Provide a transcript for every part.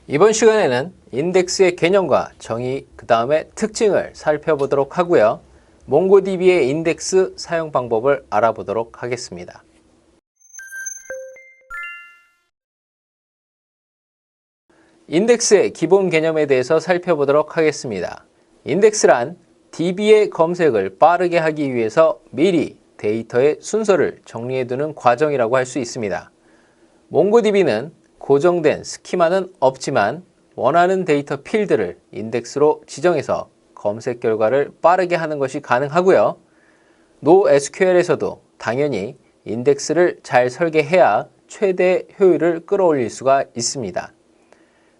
이번 시간에는 인덱스의 개념과 정의, 그 다음에 특징을 살펴보도록 하고요. 몽고DB의 인덱스 사용 방법을 알아보도록 하겠습니다. 인덱스의 기본 개념에 대해서 살펴보도록 하겠습니다. 인덱스란 DB의 검색을 빠르게 하기 위해서 미리 데이터의 순서를 정리해두는 과정이라고 할 수 있습니다. 몽고DB는 고정된 스키마는 없지만 원하는 데이터 필드를 인덱스로 지정해서 검색 결과를 빠르게 하는 것이 가능하고요. NoSQL에서도 당연히 인덱스를 잘 설계해야 최대 효율을 끌어올릴 수가 있습니다.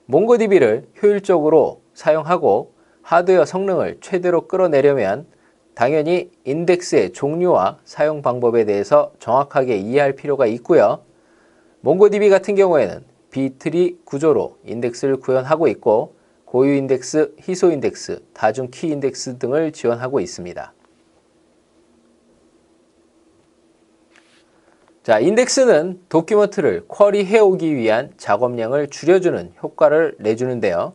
몽고DB를 효율적으로 사용하고 하드웨어 성능을 최대로 끌어내려면 당연히 인덱스의 종류와 사용 방법에 대해서 정확하게 이해할 필요가 있고요. 몽고DB 같은 경우에는 B트리 구조로 인덱스를 구현하고 있고 고유 인덱스, 희소 인덱스, 다중 키 인덱스 등을 지원하고 있습니다. 자, 인덱스는 도큐먼트를 쿼리해오기 위한 작업량을 줄여주는 효과를 내주는데요.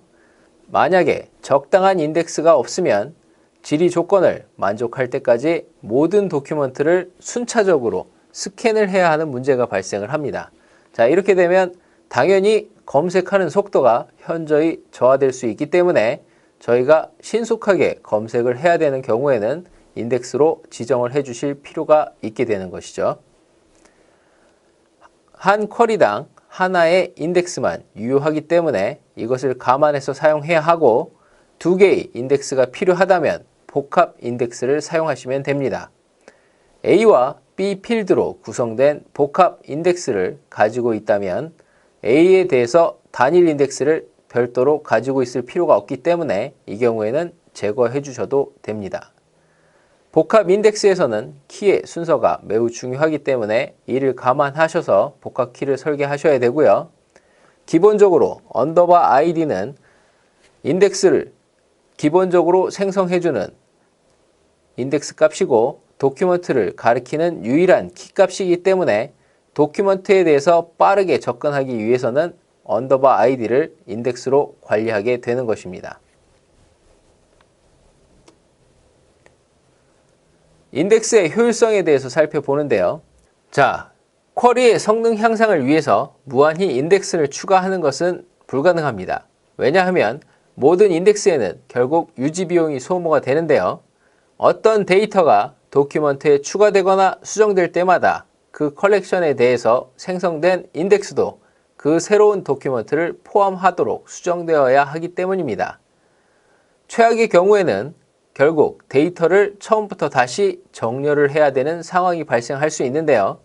만약에 적당한 인덱스가 없으면 질의 조건을 만족할 때까지 모든 도큐먼트를 순차적으로 스캔을 해야 하는 문제가 발생을 합니다. 자, 이렇게 되면 당연히 검색하는 속도가 현저히 저하될 수 있기 때문에 저희가 신속하게 검색을 해야 되는 경우에는 인덱스로 지정을 해 주실 필요가 있게 되는 것이죠. 한 쿼리당 하나의 인덱스만 유효하기 때문에 이것을 감안해서 사용해야 하고 2개의 인덱스가 필요하다면 복합 인덱스를 사용하시면 됩니다. A와 B 필드로 구성된 복합 인덱스를 가지고 있다면 A에 대해서 단일 인덱스를 별도로 가지고 있을 필요가 없기 때문에 이 경우에는 제거해 주셔도 됩니다. 복합 인덱스에서는 키의 순서가 매우 중요하기 때문에 이를 감안하셔서 복합 키를 설계하셔야 되고요. 기본적으로 언더바 id는 인덱스를 기본적으로 생성해주는 인덱스 값이고 도큐먼트를 가리키는 유일한 키 값이기 때문에 도큐먼트에 대해서 빠르게 접근하기 위해서는 언더바 id를 인덱스로 관리하게 되는 것입니다. 인덱스의 효율성에 대해서 살펴보는데요. 자, 쿼리의 성능 향상을 위해서 무한히 인덱스를 추가하는 것은 불가능합니다. 왜냐하면 모든 인덱스에는 결국 유지 비용이 소모가 되는데요. 어떤 데이터가 도큐먼트에 추가되거나 수정될 때마다 그 컬렉션에 대해서 생성된 인덱스도 그 새로운 도큐먼트를 포함하도록 수정되어야 하기 때문입니다. 최악의 경우에는 결국 데이터를 처음부터 다시 정렬을 해야 되는 상황이 발생할 수 있는데요.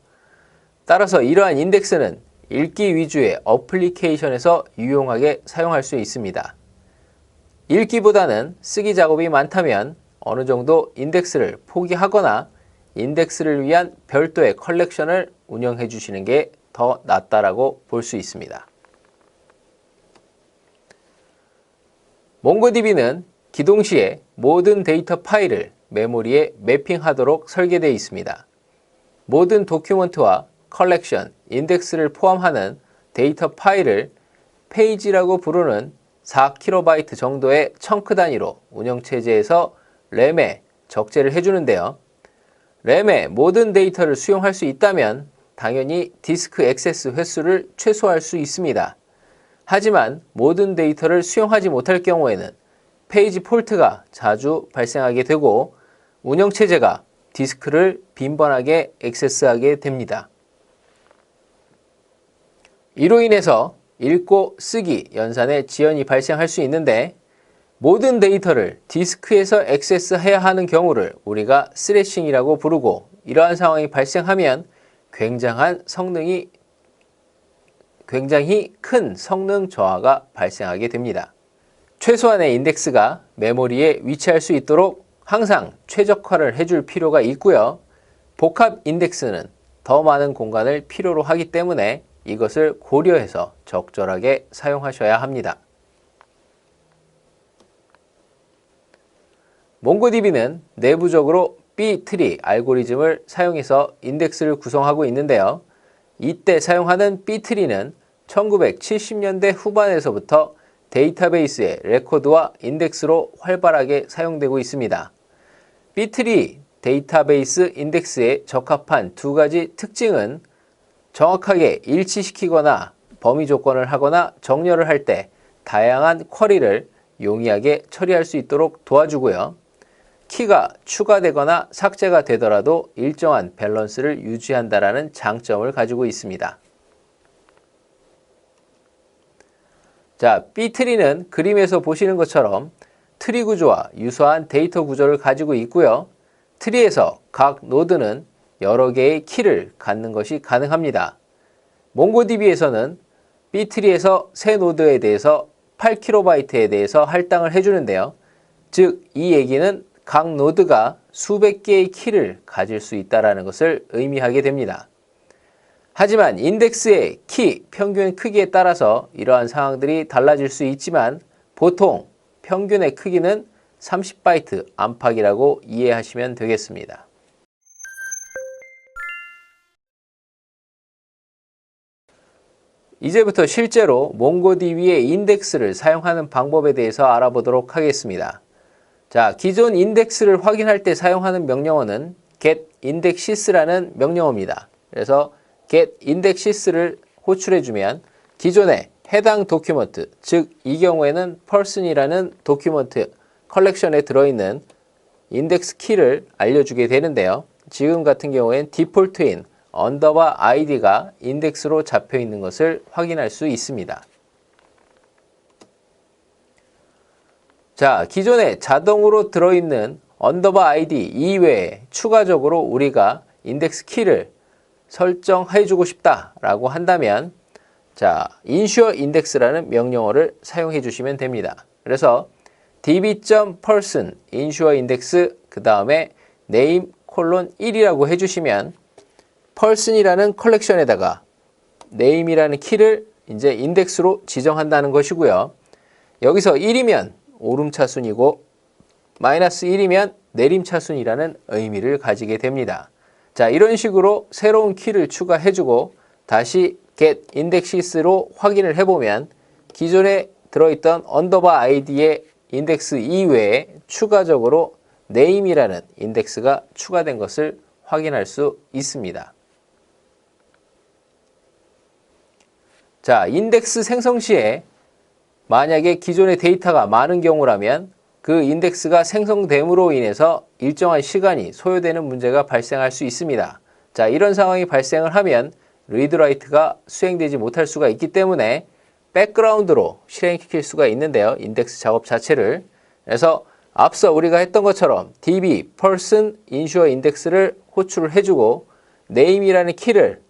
따라서 이러한 인덱스는 읽기 위주의 어플리케이션에서 유용하게 사용할 수 있습니다. 읽기보다는 쓰기 작업이 많다면 어느 정도 인덱스를 포기하거나 인덱스를 위한 별도의 컬렉션을 운영해 주시는 게 더 낫다라고 볼 수 있습니다. 몽고DB는 기동 시에 모든 데이터 파일을 메모리에 매핑하도록 설계되어 있습니다. 모든 도큐먼트와 컬렉션, 인덱스를 포함하는 데이터 파일을 페이지라고 부르는 4KB 정도의 청크 단위로 운영체제에서 램에 적재를 해주는데요. 램에 모든 데이터를 수용할 수 있다면 당연히 디스크 액세스 횟수를 최소화할 수 있습니다. 하지만 모든 데이터를 수용하지 못할 경우에는 페이지 폴트가 자주 발생하게 되고 운영체제가 디스크를 빈번하게 액세스하게 됩니다. 이로 인해서 읽고 쓰기 연산의 지연이 발생할 수 있는데 모든 데이터를 디스크에서 액세스해야 하는 경우를 우리가 스래싱이라고 부르고 이러한 상황이 발생하면 굉장히 큰 성능 저하가 발생하게 됩니다. 최소한의 인덱스가 메모리에 위치할 수 있도록 항상 최적화를 해줄 필요가 있고요. 복합 인덱스는 더 많은 공간을 필요로 하기 때문에 이것을 고려해서 적절하게 사용하셔야 합니다. 몽고DB는 내부적으로 B-트리 알고리즘을 사용해서 인덱스를 구성하고 있는데요. 이때 사용하는 B-트리는 1970년대 후반에서부터 데이터베이스의 레코드와 인덱스로 활발하게 사용되고 있습니다. B-트리 데이터베이스 인덱스에 적합한 두 가지 특징은 정확하게 일치시키거나 범위 조건을 하거나 정렬을 할 때 다양한 쿼리를 용이하게 처리할 수 있도록 도와주고요. 키가 추가되거나 삭제가 되더라도 일정한 밸런스를 유지한다는 장점을 가지고 있습니다. 자, B트리는 그림에서 보시는 것처럼 트리 구조와 유사한 데이터 구조를 가지고 있고요. 트리에서 각 노드는 여러 개의 키를 갖는 것이 가능합니다. 몽고DB에서는 B트리에서 새 노드에 대해서 8KB에 대해서 할당을 해주는데요. 즉, 이 얘기는 각 노드가 수백 개의 키를 가질 수 있다는 것을 의미하게 됩니다. 하지만 인덱스의 키 평균 크기에 따라서 이러한 상황들이 달라질 수 있지만 보통 평균의 크기는 30바이트 안팎이라고 이해하시면 되겠습니다. 이제부터 실제로 몽고DB의 인덱스를 사용하는 방법에 대해서 알아보도록 하겠습니다. 자, 기존 인덱스를 확인할 때 사용하는 명령어는 getIndexes라는 명령어입니다. 그래서 getIndexes를 호출해주면 기존의 해당 도큐먼트, 즉 이 경우에는 person이라는 도큐먼트 컬렉션에 들어있는 인덱스 키를 알려주게 되는데요. 지금 같은 경우엔 디폴트인 _id가 인덱스로 잡혀 있는 것을 확인할 수 있습니다. 자, 기존에 자동으로 들어있는 _id 이외에 추가적으로 우리가 인덱스 키를 설정해주고 싶다라고 한다면 자, ensure index라는 명령어를 사용해 주시면 됩니다. 그래서 db.person ensure index 그 다음에 name: 1이라고 해주시면 person이라는 컬렉션에다가 name이라는 키를 이제 인덱스로 지정한다는 것이고요. 여기서 1이면 오름차순이고 -1이면 내림차순이라는 의미를 가지게 됩니다. 자, 이런 식으로 새로운 키를 추가해주고 다시 getIndexes로 확인을 해보면 기존에 들어있던 _id의 인덱스 이외에 추가적으로 name이라는 인덱스가 추가된 것을 확인할 수 있습니다. 자, 인덱스 생성 시에 만약에 기존의 데이터가 많은 경우라면 그 인덱스가 생성됨으로 인해서 일정한 시간이 소요되는 문제가 발생할 수 있습니다. 자, 이런 상황이 발생을 하면 리드라이트가 수행되지 못할 수가 있기 때문에 백그라운드로 실행시킬 수가 있는데요. 인덱스 작업 자체를. 그래서 앞서 우리가 했던 것처럼 db person ensure index를 호출을 해주고 name이라는 키를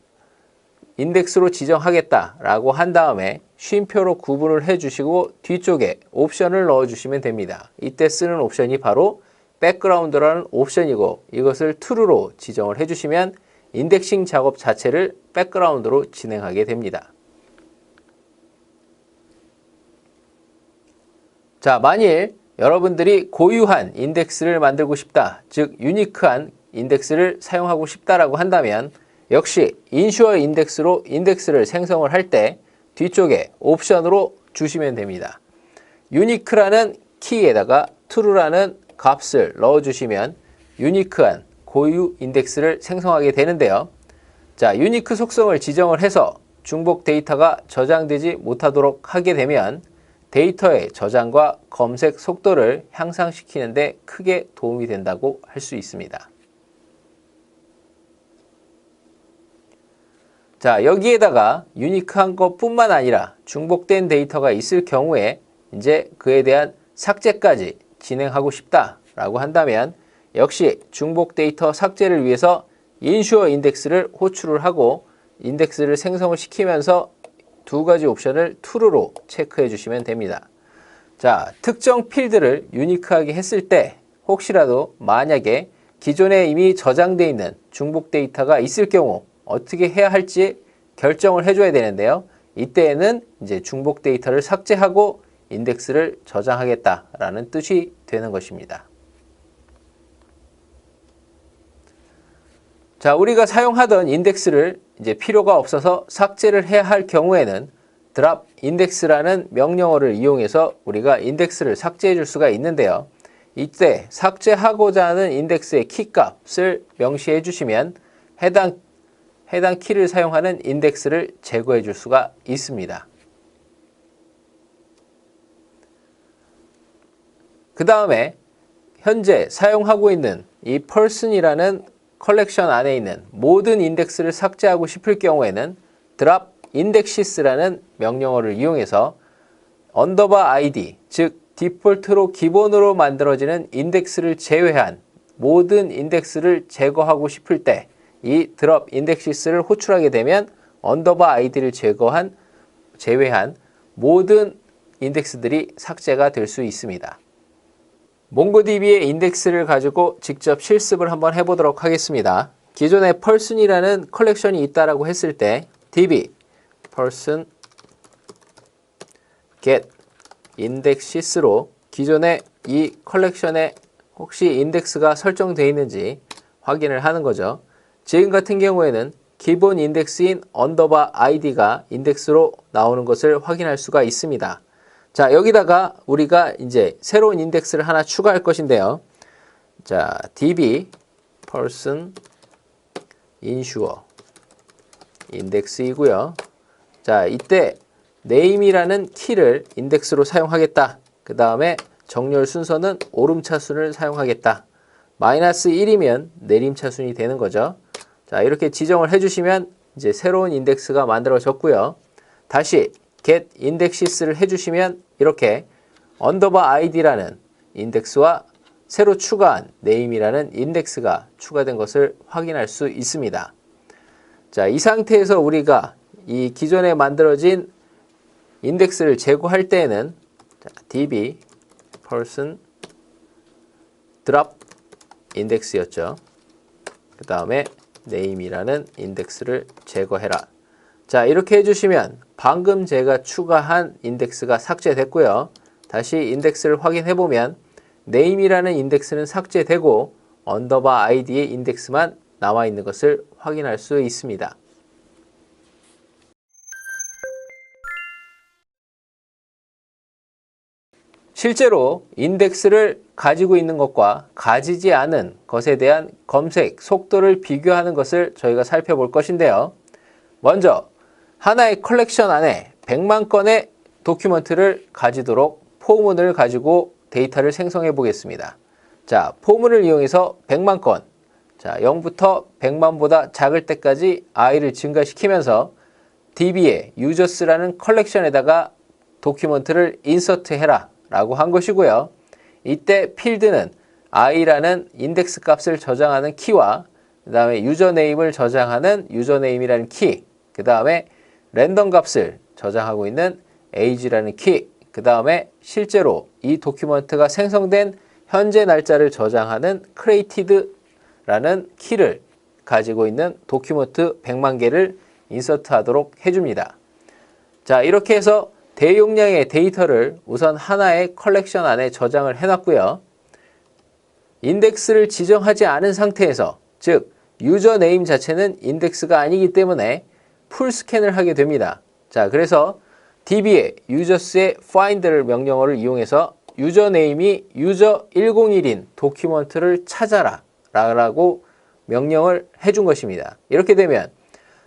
인덱스로 지정하겠다라고 한 다음에 쉼표로 구분을 해주시고 뒤쪽에 옵션을 넣어주시면 됩니다. 이때 쓰는 옵션이 바로 백그라운드라는 옵션이고 이것을 true로 지정을 해주시면 인덱싱 작업 자체를 백그라운드로 진행하게 됩니다. 자, 만일 여러분들이 고유한 인덱스를 만들고 싶다, 즉 유니크한 인덱스를 사용하고 싶다라고 한다면 역시 ensure index로 인덱스를 생성을 할 때 뒤쪽에 옵션으로 주시면 됩니다. unique라는 키에다가 true라는 값을 넣어주시면 유니크한 고유 인덱스를 생성하게 되는데요. 자, 유니크 속성을 지정을 해서 중복 데이터가 저장되지 못하도록 하게 되면 데이터의 저장과 검색 속도를 향상시키는 데 크게 도움이 된다고 할 수 있습니다. 자, 여기에다가 유니크한 것뿐만 아니라 중복된 데이터가 있을 경우에 이제 그에 대한 삭제까지 진행하고 싶다라고 한다면 역시 중복 데이터 삭제를 위해서 ensure index를 호출을 하고 인덱스를 생성을 시키면서 두 가지 옵션을 true로 체크해 주시면 됩니다. 자, 특정 필드를 유니크하게 했을 때 혹시라도 만약에 기존에 이미 저장되어 있는 중복 데이터가 있을 경우 어떻게 해야 할지 결정을 해줘야 되는데요. 이때에는 이제 중복 데이터를 삭제하고 인덱스를 저장하겠다라는 뜻이 되는 것입니다. 자, 우리가 사용하던 인덱스를 이제 필요가 없어서 삭제를 해야 할 경우에는 drop index라는 명령어를 이용해서 우리가 인덱스를 삭제해 줄 수가 있는데요. 이때 삭제하고자 하는 인덱스의 키값을 명시해 주시면 해당 키를 사용하는 인덱스를 제거해 줄 수가 있습니다. 그 다음에 현재 사용하고 있는 이 person이라는 컬렉션 안에 있는 모든 인덱스를 삭제하고 싶을 경우에는 drop indexes라는 명령어를 이용해서 _id, 즉 디폴트로 기본으로 만들어지는 인덱스를 제외한 모든 인덱스를 제거하고 싶을 때 이 drop indexes를 호출하게 되면 _id를 제외한 모든 인덱스들이 삭제가 될 수 있습니다. 몽고DB의 인덱스를 가지고 직접 실습을 한번 해보도록 하겠습니다. 기존에 person이라는 컬렉션이 있다라고 했을 때 db person get indexes로 기존에 이 컬렉션에 혹시 인덱스가 설정되어 있는지 확인을 하는 거죠. 지금 같은 경우에는 기본 인덱스인 _id가 인덱스로 나오는 것을 확인할 수가 있습니다. 자, 여기다가 우리가 이제 새로운 인덱스를 하나 추가할 것인데요. 자, db person ensure 인덱스이고요. 자, 이때 name이라는 키를 인덱스로 사용하겠다. 그 다음에 정렬 순서는 오름차순을 사용하겠다. -1이면 내림차순이 되는 거죠. 자, 이렇게 지정을 해주시면 이제 새로운 인덱스가 만들어졌고요. 다시 get indexes를 해주시면 이렇게 _id라는 인덱스와 새로 추가한 name이라는 인덱스가 추가된 것을 확인할 수 있습니다. 자, 이 상태에서 우리가 이 기존에 만들어진 인덱스를 제거할 때에는 db person drop index였죠. 그 다음에 name이라는 인덱스를 제거해라. 자, 이렇게 해주시면 방금 제가 추가한 인덱스가 삭제됐고요. 다시 인덱스를 확인해보면 name이라는 인덱스는 삭제되고 _id의 인덱스만 남아있는 것을 확인할 수 있습니다. 실제로 인덱스를 가지고 있는 것과 가지지 않은 것에 대한 검색 속도를 비교하는 것을 저희가 살펴볼 것인데요. 먼저 하나의 컬렉션 안에 100만 건의 도큐먼트를 가지도록 포문을 가지고 데이터를 생성해 보겠습니다. 자, 포문을 이용해서 100만 건, 자, 0부터 100만보다 작을 때까지 i를 증가시키면서 db의 users라는 컬렉션에다가 도큐먼트를 인서트해라 라고 한 것이고요. 이때 필드는 i라는 인덱스 값을 저장하는 키와 그 다음에 유저네임을 저장하는 유저네임이라는 키, 그 다음에 랜덤 값을 저장하고 있는 age라는 키, 그 다음에 실제로 이 도큐먼트가 생성된 현재 날짜를 저장하는 created라는 키를 가지고 있는 도큐먼트 100만 개를 인서트 하도록 해줍니다. 자, 이렇게 해서 대용량의 데이터를 우선 하나의 컬렉션 안에 저장을 해놨고요. 인덱스를 지정하지 않은 상태에서, 즉 유저네임 자체는 인덱스가 아니기 때문에 풀 스캔을 하게 됩니다. 자, 그래서 db의 users의 find를 명령어를 이용해서 유저네임이 user101인 도큐먼트를 찾아라 라고 명령을 해준 것입니다. 이렇게 되면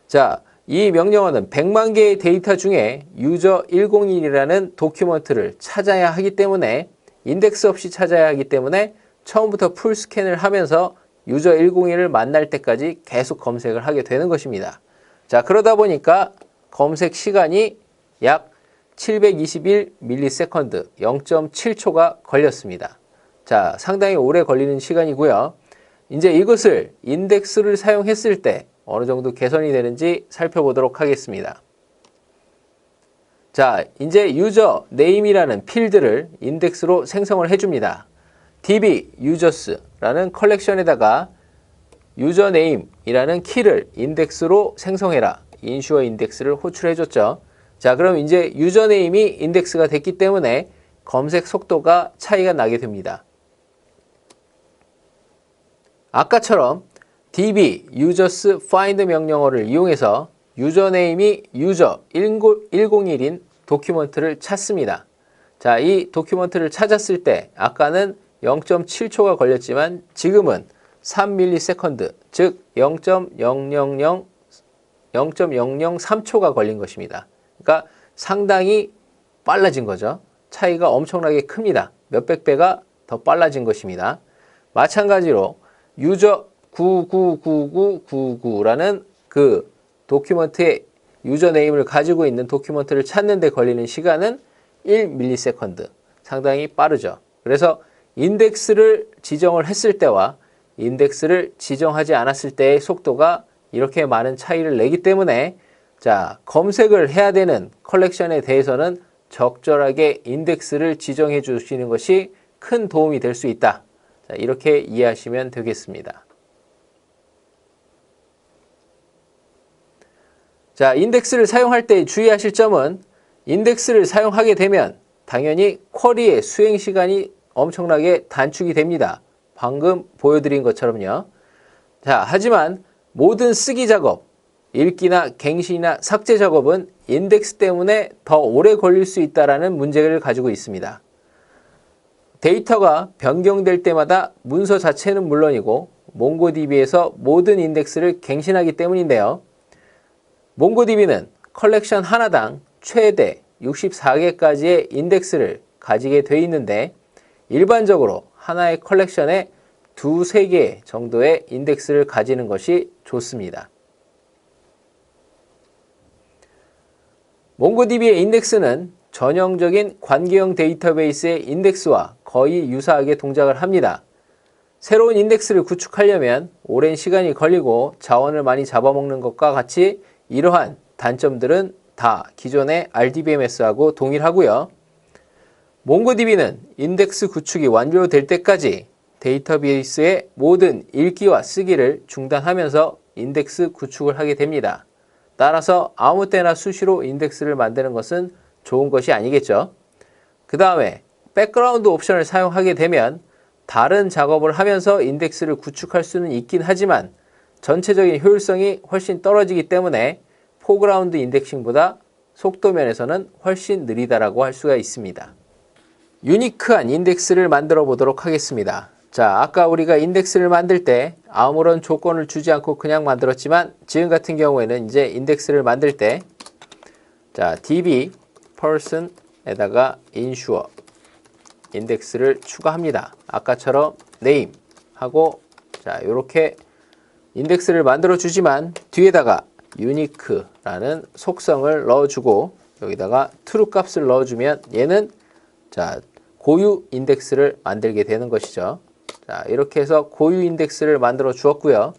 자, 이 명령어는 100만 개의 데이터 중에 user101이라는 도큐먼트를 찾아야 하기 때문에 인덱스 없이 찾아야 하기 때문에 처음부터 풀 스캔을 하면서 user101을 만날 때까지 계속 검색을 하게 되는 것입니다. 자, 그러다 보니까 검색 시간이 약 721ms, 0.7초가 걸렸습니다. 자, 상당히 오래 걸리는 시간이고요. 이제 이것을 인덱스를 사용했을 때 어느 정도 개선이 되는지 살펴보도록 하겠습니다. 자, 이제 유저 네임이라는 필드를 인덱스로 생성을 해줍니다. db users라는 컬렉션에다가 유저 네임이라는 키를 인덱스로 생성해라. ensure 인덱스를 호출해줬죠. 자, 그럼 이제 유저 네임이 인덱스가 됐기 때문에 검색 속도가 차이가 나게 됩니다. 아까처럼 db users find 명령어를 이용해서 유저네임이 user 101인 도큐먼트를 찾습니다. 자, 이 도큐먼트를 찾았을 때 아까는 0.7초가 걸렸지만 지금은 3ms, 즉 0.003초가 걸린 것입니다. 그러니까 상당히 빨라진 거죠. 차이가 엄청나게 큽니다. 몇백 배가 더 빨라진 것입니다. 마찬가지로 유저 999999라는 그 도큐먼트의 유저네임을 가지고 있는 도큐먼트를 찾는 데 걸리는 시간은 1ms, 상당히 빠르죠. 그래서 인덱스를 지정을 했을 때와 인덱스를 지정하지 않았을 때의 속도가 이렇게 많은 차이를 내기 때문에 자, 검색을 해야 되는 컬렉션에 대해서는 적절하게 인덱스를 지정해 주시는 것이 큰 도움이 될 수 있다. 자, 이렇게 이해하시면 되겠습니다. 자, 인덱스를 사용할 때 주의하실 점은 인덱스를 사용하게 되면 당연히 쿼리의 수행 시간이 엄청나게 단축이 됩니다. 방금 보여드린 것처럼요. 자, 하지만 모든 쓰기 작업, 읽기나 갱신이나 삭제 작업은 인덱스 때문에 더 오래 걸릴 수 있다는 문제를 가지고 있습니다. 데이터가 변경될 때마다 문서 자체는 물론이고 몽고DB에서 모든 인덱스를 갱신하기 때문인데요. 몽고DB는 컬렉션 하나당 최대 64개까지의 인덱스를 가지게 돼 있는데 일반적으로 하나의 컬렉션에 2~3개 정도의 인덱스를 가지는 것이 좋습니다. 몽고DB의 인덱스는 전형적인 관계형 데이터베이스의 인덱스와 거의 유사하게 동작을 합니다. 새로운 인덱스를 구축하려면 오랜 시간이 걸리고 자원을 많이 잡아먹는 것과 같이 이러한 단점들은 다 기존의 RDBMS하고 동일하고요. 몽고DB는 인덱스 구축이 완료될 때까지 데이터베이스의 모든 읽기와 쓰기를 중단하면서 인덱스 구축을 하게 됩니다. 따라서 아무 때나 수시로 인덱스를 만드는 것은 좋은 것이 아니겠죠. 그 다음에 백그라운드 옵션을 사용하게 되면 다른 작업을 하면서 인덱스를 구축할 수는 있긴 하지만 전체적인 효율성이 훨씬 떨어지기 때문에 포그라운드 인덱싱보다 속도 면에서는 훨씬 느리다라고 할 수가 있습니다. 유니크한 인덱스를 만들어 보도록 하겠습니다. 자, 아까 우리가 인덱스를 만들 때 아무런 조건을 주지 않고 그냥 만들었지만 지금 같은 경우에는 이제 인덱스를 만들 때 자, db person에다가 ensure 인덱스를 추가합니다. 아까처럼 name 하고 자, 요렇게 인덱스를 만들어 주지만 뒤에다가 unique라는 속성을 넣어주고 여기다가 true 값을 넣어주면 얘는 자, 고유 인덱스를 만들게 되는 것이죠. 자, 이렇게 해서 고유 인덱스를 만들어 주었고요.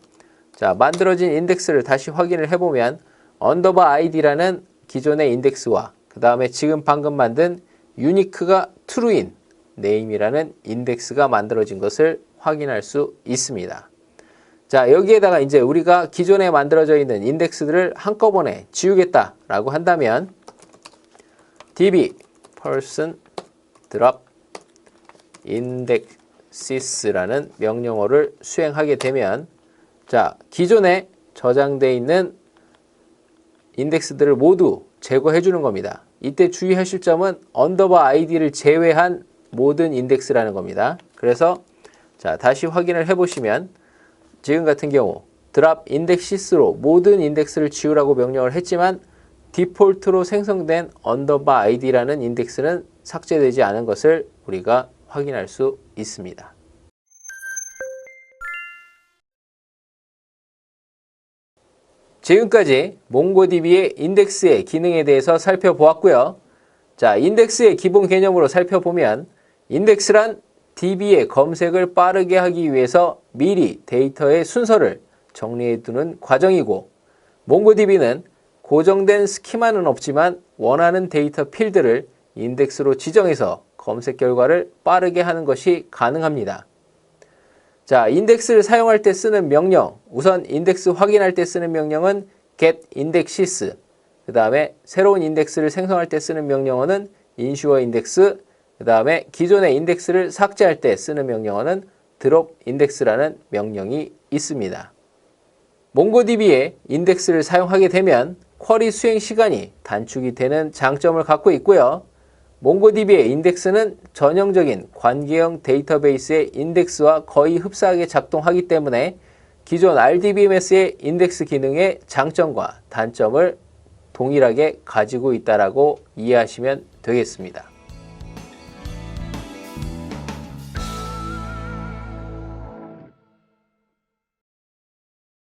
자, 만들어진 인덱스를 다시 확인을 해보면 underbar id라는 기존의 인덱스와 그 다음에 지금 방금 만든 unique가 true인 name이라는 인덱스가 만들어진 것을 확인할 수 있습니다. 자, 여기에다가 이제 우리가 기존에 만들어져 있는 인덱스들을 한꺼번에 지우겠다라고 한다면 db person drop indexes라는 명령어를 수행하게 되면 자, 기존에 저장되어 있는 인덱스들을 모두 제거해 주는 겁니다. 이때 주의하실 점은 underbar id를 제외한 모든 인덱스라는 겁니다. 그래서 자, 다시 확인을 해 보시면 지금 같은 경우 drop indexes로 모든 인덱스를 지우라고 명령을 했지만 디폴트로 생성된 underbar id라는 인덱스는 삭제되지 않은 것을 우리가 확인할 수 있습니다. 지금까지 몽고DB의 인덱스의 기능에 대해서 살펴보았고요. 자, 인덱스의 기본 개념으로 살펴보면 인덱스란 DB의 검색을 빠르게 하기 위해서 미리 데이터의 순서를 정리해 두는 과정이고 몽고DB는 고정된 스키마는 없지만 원하는 데이터 필드를 인덱스로 지정해서 검색 결과를 빠르게 하는 것이 가능합니다. 자, 인덱스를 사용할 때 쓰는 명령, 우선 인덱스 확인할 때 쓰는 명령은 getIndexes, 그 다음에 새로운 인덱스를 생성할 때 쓰는 명령어는 ensureIndex, 그 다음에 기존의 인덱스를 삭제할 때 쓰는 명령어는 dropIndex라는 명령이 있습니다. 몽고DB의 인덱스를 사용하게 되면 쿼리 수행 시간이 단축이 되는 장점을 갖고 있고요. 몽고DB의 인덱스는 전형적인 관계형 데이터베이스의 인덱스와 거의 흡사하게 작동하기 때문에 기존 RDBMS의 인덱스 기능의 장점과 단점을 동일하게 가지고 있다고 이해하시면 되겠습니다.